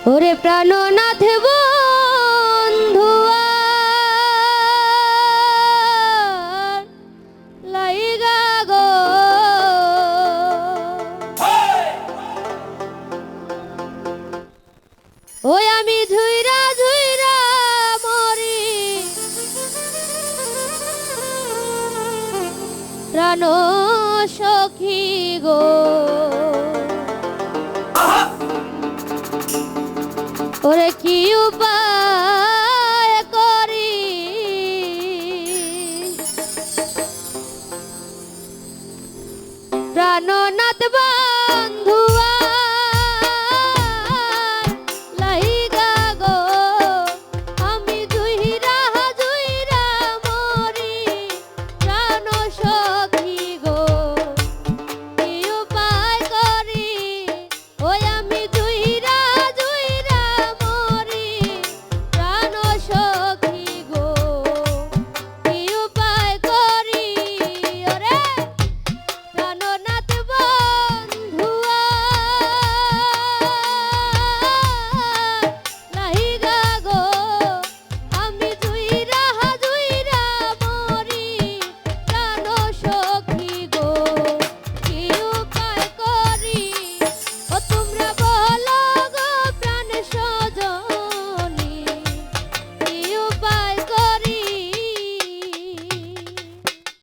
ওরে প্রাণনাথ বন্ধু লাইগা গো ওই আমি ধুইরা ধুইরা মরি প্রাণ সখী গো ওরে কি উপায় করি প্রাণনাথ